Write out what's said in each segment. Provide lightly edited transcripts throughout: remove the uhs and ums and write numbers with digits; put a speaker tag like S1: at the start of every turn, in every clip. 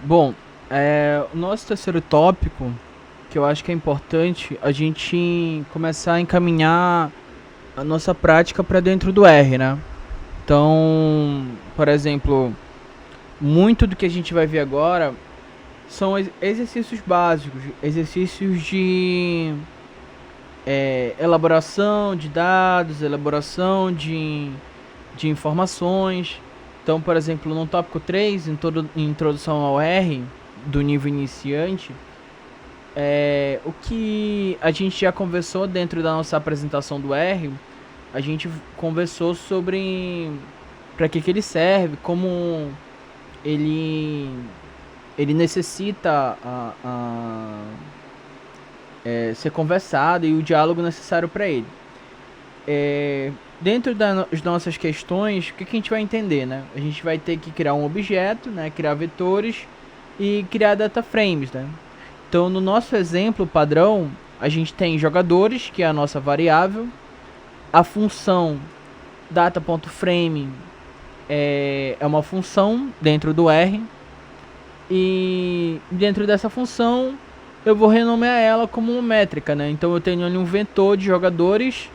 S1: Bom, o nosso terceiro tópico, que eu acho que é importante a gente começar a encaminhar a nossa prática para dentro do R, né? Então, por exemplo, muito do que a gente vai ver agora são exercícios básicos, exercícios de elaboração de dados, elaboração de informações. Então, por exemplo, no tópico 3, introdução ao R, do nível iniciante, o que a gente já conversou dentro da nossa apresentação do R, a gente conversou sobre para que ele serve, como ele, ele necessita ser conversado e o diálogo necessário para ele. Dentro das nossas questões, o que a gente vai entender, né? A gente vai ter que criar um objeto, né? Criar vetores e criar data frames, né? Então, no nosso exemplo padrão, a gente tem jogadores, que é a nossa variável, a função data.frame é uma função dentro do R, e dentro dessa função eu vou renomear ela como uma métrica, né? Então eu tenho ali um vetor de jogadores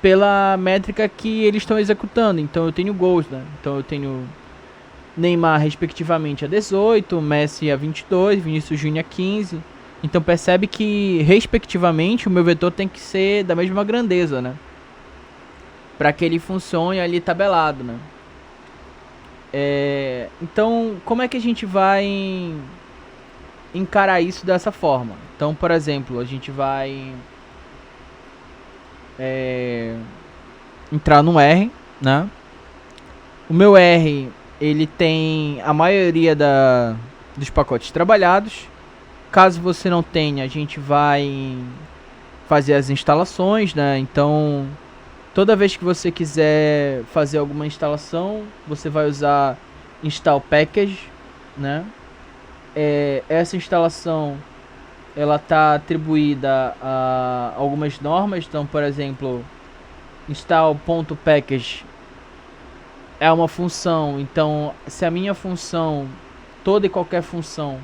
S1: pela métrica que eles estão executando. Então eu tenho gols, né? Então eu tenho Neymar respectivamente a 18, Messi a 22, Vinícius Júnior a 15. Então percebe que respectivamente o meu vetor tem que ser da mesma grandeza, né? Para que ele funcione ali tabelado, né? Então como é que a gente vai encarar isso dessa forma? Então, por exemplo, a gente vai entrar no R, né? O meu R, ele tem a maioria dos pacotes trabalhados. Caso você não tenha, a gente vai fazer as instalações, né? Então, toda vez que você quiser fazer alguma instalação, você vai usar install package, né? Essa instalação ela está atribuída a algumas normas. Então, por exemplo, install.package é uma função. Então, se a minha função, toda e qualquer função,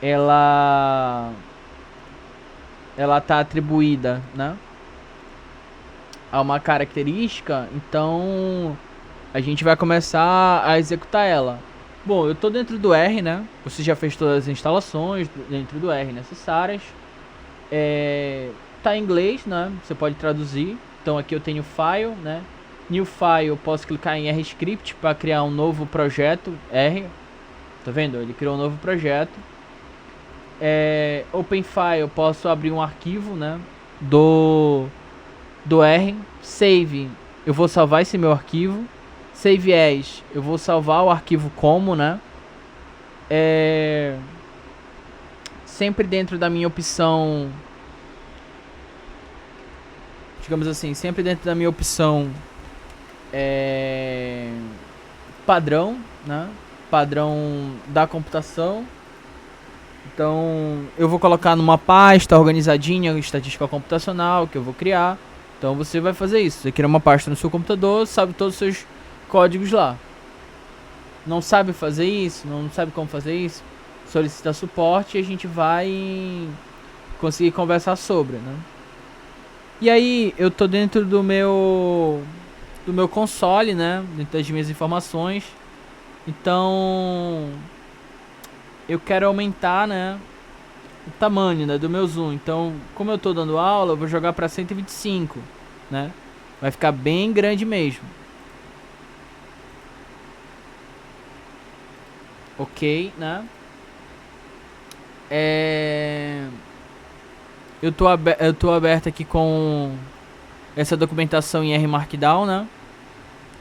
S1: ela ela está atribuída, né, a uma característica, então a gente vai começar a executar ela. Bom, eu estou dentro do R, né? Você já fez todas as instalações dentro do R necessárias. Tá em inglês, né? Você pode traduzir. Então aqui eu tenho file, né? New file, eu posso clicar em R script para criar um novo projeto R. Tá vendo? Ele criou um novo projeto. Open file, eu posso abrir um arquivo, né? Do R. Save, eu vou salvar esse meu arquivo. Save as, eu vou salvar o arquivo como, né? Sempre dentro da minha opção, digamos assim, sempre dentro da minha opção padrão, né? Padrão da computação. Então eu vou colocar numa pasta organizadinha, estatística computacional, que eu vou criar. Então você vai fazer isso. Você cria uma pasta no seu computador, sabe todos os seus códigos lá. Não sabe fazer isso, não sabe como fazer isso, solicita suporte e a gente vai conseguir conversar sobre, né? E aí eu tô dentro do meu console, né? Dentro das minhas informações. Então eu quero aumentar, né, o tamanho, né, do meu zoom. Então, como eu tô dando aula, eu vou jogar para 125, né? Vai ficar bem grande mesmo. Ok, né? Eu tô aberto aqui com essa documentação em R Markdown, né?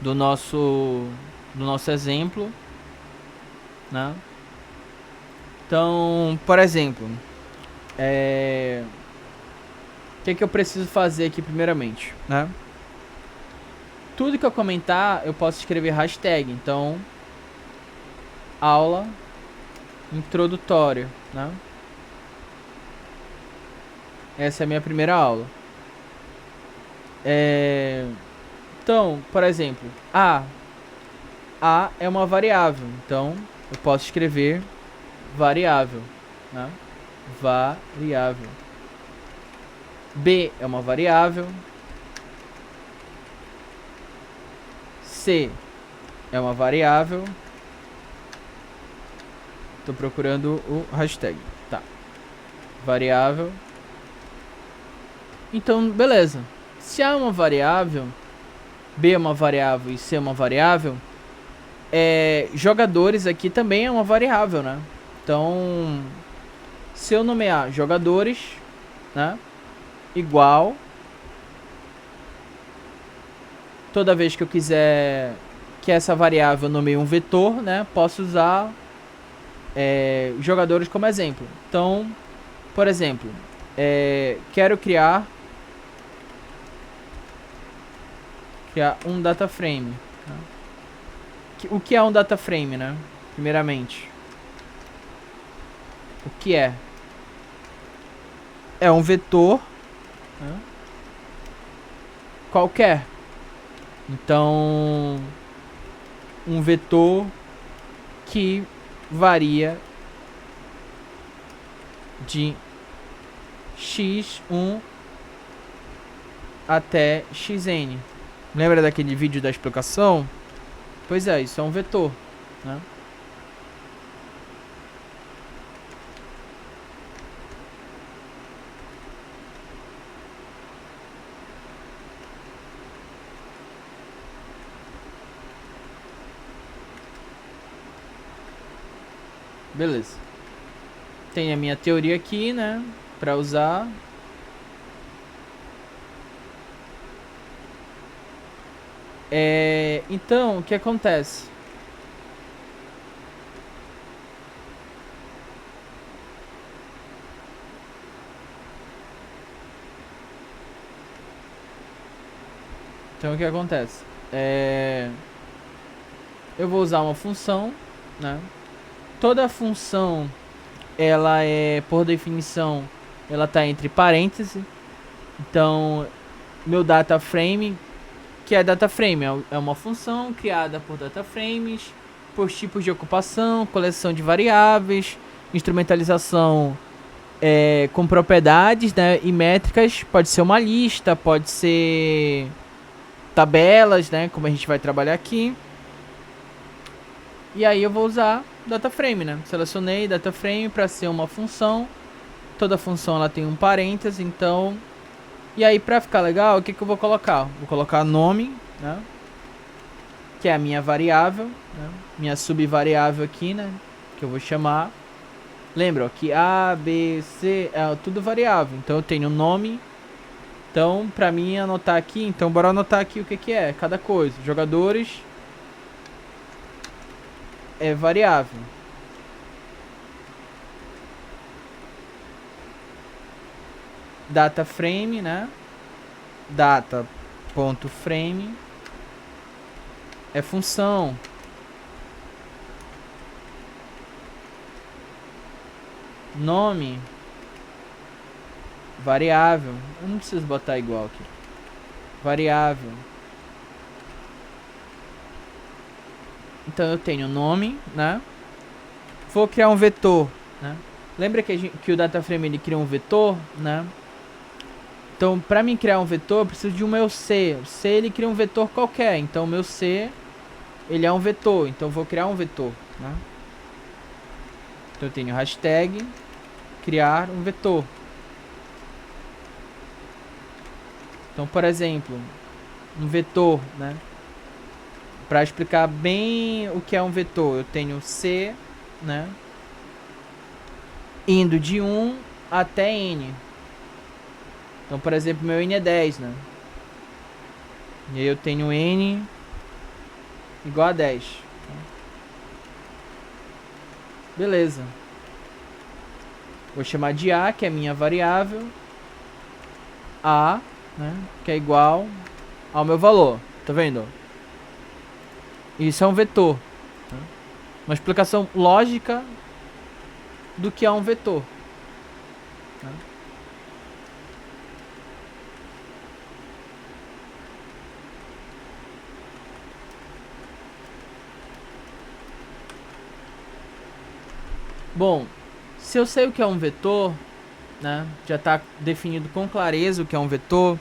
S1: Do nosso exemplo, né? Então, por exemplo, o que eu preciso fazer aqui primeiramente, né? Tudo que eu comentar, eu posso escrever hashtag. Então, aula introdutória, né? Essa é a minha primeira aula. Então, por exemplo, A é uma variável. Então, eu posso escrever variável, né? Variável. B é uma variável. C é uma variável. Tô procurando o hashtag. Tá. Variável. Então, beleza. Se A é uma variável, B é uma variável e C é uma variável, jogadores aqui também é uma variável, né? Então, se eu nomear jogadores, né? Igual. Toda vez que eu quiser que essa variável nomeie um vetor, né? Posso usar jogadores como exemplo. Então, por exemplo, quero criar um data frame. Né? O que é um data frame, né? Primeiramente, o que é? É um vetor, né? Qualquer. Então, um vetor que varia de x1 até xn. Lembra daquele vídeo da explicação? Pois é, isso é um vetor, né? Beleza. Tem a minha teoria aqui, né? Pra usar. Então, o que acontece? Então, o que acontece? Eu vou usar uma função, né? Toda função, ela por definição, ela tá entre parênteses. Então, meu data frame, que é data frame, é uma função criada por data frames, por tipos de ocupação, coleção de variáveis, instrumentalização com propriedades, né, e métricas. Pode ser uma lista, pode ser tabelas, né, como a gente vai trabalhar aqui. E aí eu vou usar data frame, né? Selecionei data frame para ser uma função. Toda função ela tem um parênteses, então. E aí para ficar legal, o que eu vou colocar? Vou colocar nome, né? Que é a minha variável, né? Minha subvariável aqui, né? Que eu vou chamar. Lembra, ó, que A, B, C é tudo variável. Então eu tenho nome. Então, pra mim anotar aqui, então bora anotar aqui o que é cada coisa. Jogadores é variável. Data frame, né? Data.frame é função. Nome variável. Eu não preciso botar igual aqui. Variável. Então eu tenho nome, né? Vou criar um vetor, né? Lembra que o data frame ele cria um vetor, né? Então, para mim criar um vetor, eu preciso de um meu C. O C ele cria um vetor qualquer. Então, o meu C ele é um vetor. Então, eu vou criar um vetor, né? Então, eu tenho hashtag criar um vetor. Então, por exemplo, um vetor, né? Para explicar bem o que é um vetor, eu tenho C, né? Indo de 1 até N. Então, por exemplo, meu N é 10, né? E aí eu tenho N igual a 10. Beleza. Vou chamar de A, que é minha variável. A, né? Que é igual ao meu valor. Tá vendo? Isso é um vetor. Uma explicação lógica do que é um vetor. Bom, se eu sei o que é um vetor, né, já está definido com clareza o que é um vetor,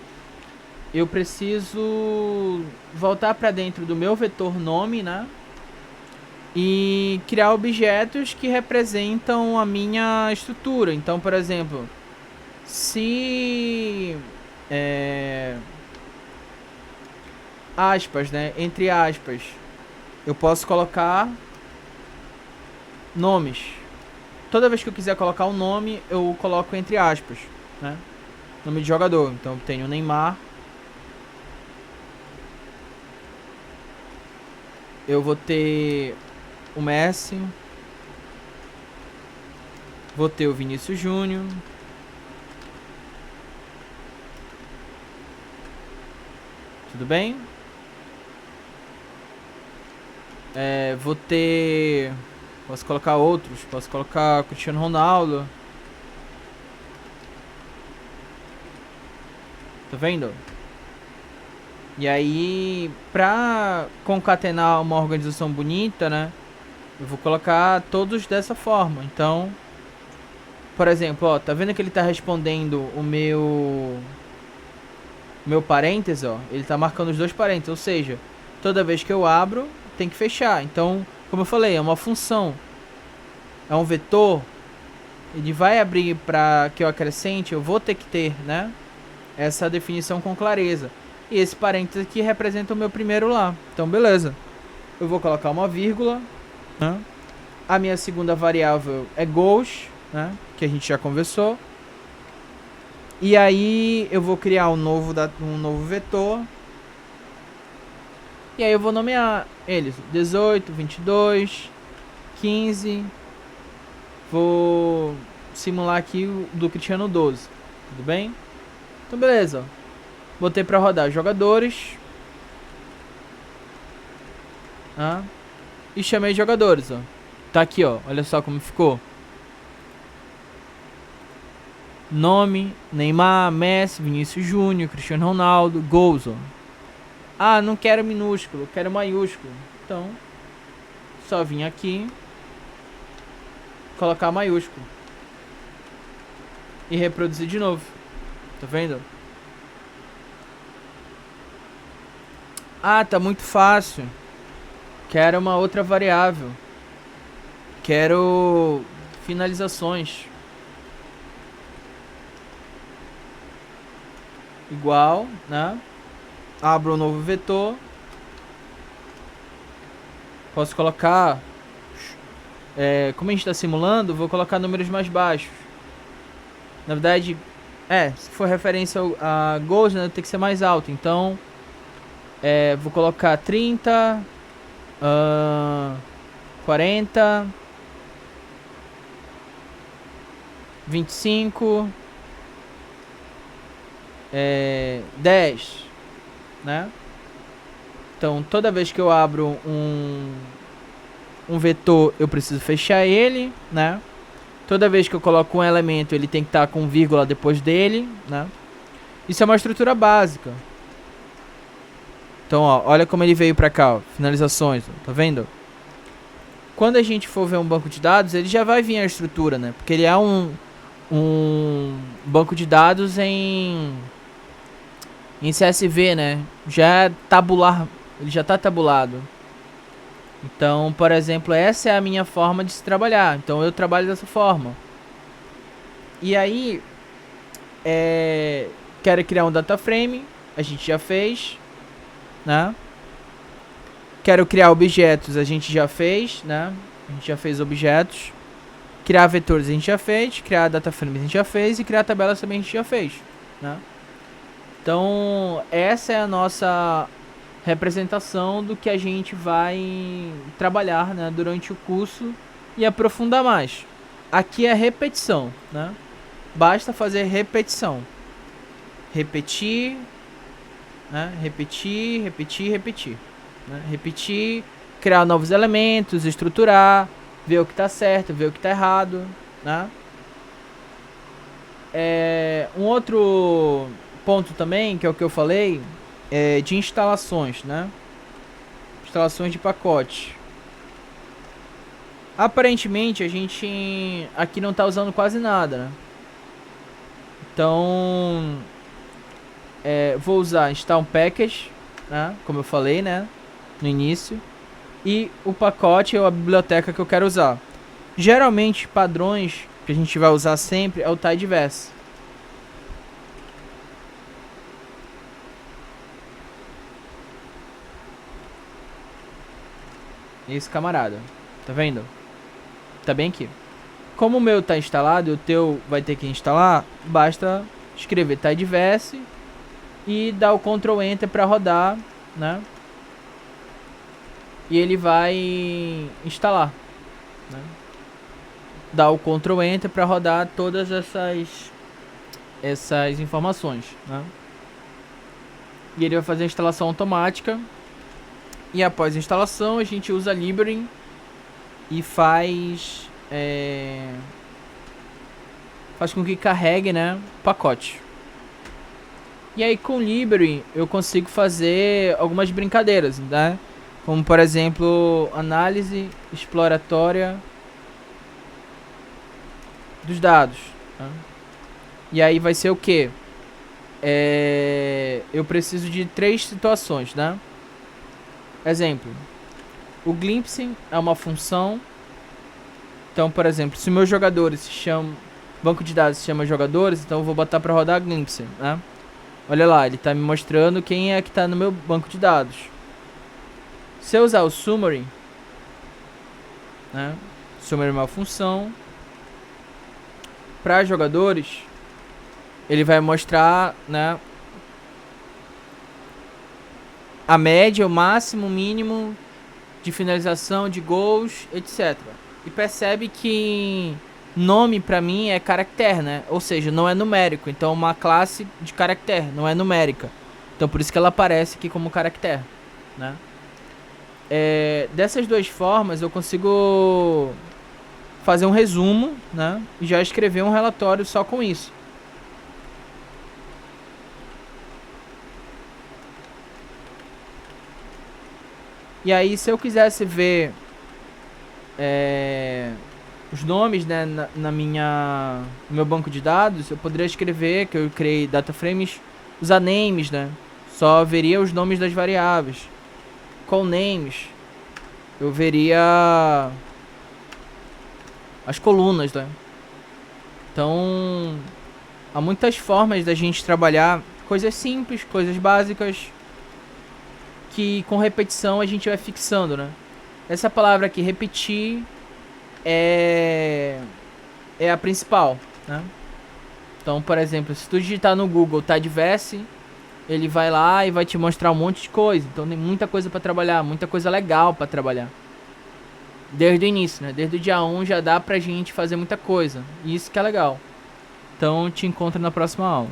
S1: eu preciso voltar para dentro do meu vetor nome, né, e criar objetos que representam a minha estrutura. Então, por exemplo, se aspas, né, entre aspas, eu posso colocar nomes. Toda vez que eu quiser colocar um nome, eu coloco entre aspas, né? Nome de jogador. Então eu tenho o Neymar. Eu vou ter o Messi. Vou ter o Vinícius Júnior. Tudo bem? Vou ter... Posso colocar outros. Posso colocar Cristiano Ronaldo. Tá vendo? E aí, pra concatenar uma organização bonita, né? Eu vou colocar todos dessa forma. Então, por exemplo, ó, tá vendo que ele tá respondendo o meu parênteses, ó? Ele tá marcando os dois parênteses, ou seja, toda vez que eu abro, tem que fechar. Então, como eu falei, é uma função. É um vetor. Ele vai abrir para que eu acrescente, eu vou ter que ter, né? Essa definição com clareza. E esse parênteses aqui representa o meu primeiro lá. Então, beleza. Eu vou colocar uma vírgula, né? A minha segunda variável é gols, né? Que a gente já conversou. E aí eu vou criar um novo vetor. E aí eu vou nomear eles 18, 22, 15. Vou simular aqui o do Cristiano 12. Tudo bem? Então beleza. Botei pra rodar jogadores. E chamei jogadores, ó. Tá aqui, ó. Olha só como ficou. Nome, Neymar, Messi, Vinícius Júnior, Cristiano Ronaldo, gols, ó. Ah, não quero minúsculo, quero maiúsculo. Então, só vim aqui, colocar maiúsculo e reproduzir de novo. Tá vendo? Ah, tá muito fácil. Quero uma outra variável. Quero finalizações. Igual, né? Abro um novo vetor. Posso colocar... como a gente está simulando, vou colocar números mais baixos. Na verdade, se for referência a gols, né, tem que ser mais alto. Então, vou colocar 30, 40, 25, 10, né? Então, toda vez que eu abro um vetor, eu preciso fechar ele, né? Toda vez que eu coloco um elemento, ele tem que estar com vírgula depois dele, né? Isso é uma estrutura básica. Então, ó, olha como ele veio pra cá, ó, finalizações, ó, tá vendo? Quando a gente for ver um banco de dados, ele já vai vir a estrutura, né? Porque ele é um banco de dados em CSV, né? Já é tabular, ele já tá tabulado. Então, por exemplo, essa é a minha forma de se trabalhar. Então, eu trabalho dessa forma. E aí, quero criar um data frame. A gente já fez, né? Quero criar objetos. A gente já fez, né? A gente já fez objetos. Criar vetores a gente já fez. Criar data frames a gente já fez. E criar tabelas também a gente já fez, né? Então, essa é a nossa representação do que a gente vai trabalhar, né, durante o curso e aprofundar mais. Aqui é repetição, né? Basta fazer repetição. Repetir, né? Repetir, repetir, repetir, né? Repetir, criar novos elementos, estruturar, ver o que está certo, ver o que está errado, né? Um outro ponto também, que é o que eu falei, de instalações, né? Instalações de pacote. Aparentemente a gente aqui não tá usando quase nada, né? Então vou usar install package, né? Como eu falei, né? No início. E o pacote ou a biblioteca que eu quero usar. Geralmente padrões que a gente vai usar sempre é o tidyverse. Esse camarada, tá vendo? Tá bem aqui. Como o meu tá instalado e o teu vai ter que instalar, basta escrever tidyverse e dar o Ctrl Enter para rodar, né? E ele vai instalar, né? Dá o Ctrl Enter para rodar todas essas informações, né? E ele vai fazer a instalação automática. E após a instalação a gente usa Library e faz com que carregue, né, o pacote. E aí com Library eu consigo fazer algumas brincadeiras, né? Como por exemplo, análise exploratória dos dados, né? E aí vai ser o que? Eu preciso de 3 situações, né? Exemplo, o glimpse é uma função. Então, por exemplo, se meus jogadores se chamam, banco de dados se chama jogadores, então eu vou botar para rodar glimpse, né? Olha lá, ele tá me mostrando quem é que tá no meu banco de dados. Se eu usar o summary, né? Summary é uma função para jogadores, ele vai mostrar, né, a média, o máximo, o mínimo de finalização, de gols, etc. E percebe que nome pra mim é caractere, né? Ou seja, não é numérico. Então uma classe de caractere, não é numérica. Então por isso que ela aparece aqui como caractere, né? Dessas duas formas eu consigo fazer um resumo, né? E já escrever um relatório só com isso. E aí se eu quisesse ver os nomes, né, no meu banco de dados, eu poderia escrever que eu criei data frames, usar names, né? Só veria os nomes das variáveis. Com names, eu veria as colunas, né? Então, há muitas formas da gente trabalhar coisas simples, coisas básicas, que com repetição a gente vai fixando, né? Essa palavra aqui, repetir, é a principal, né? Então, por exemplo, se tu digitar no Google tidyverse, ele vai lá e vai te mostrar um monte de coisa. Então tem muita coisa pra trabalhar, muita coisa legal pra trabalhar. Desde o início, né? Desde o dia 1 já dá pra gente fazer muita coisa. E isso que é legal. Então te encontro na próxima aula.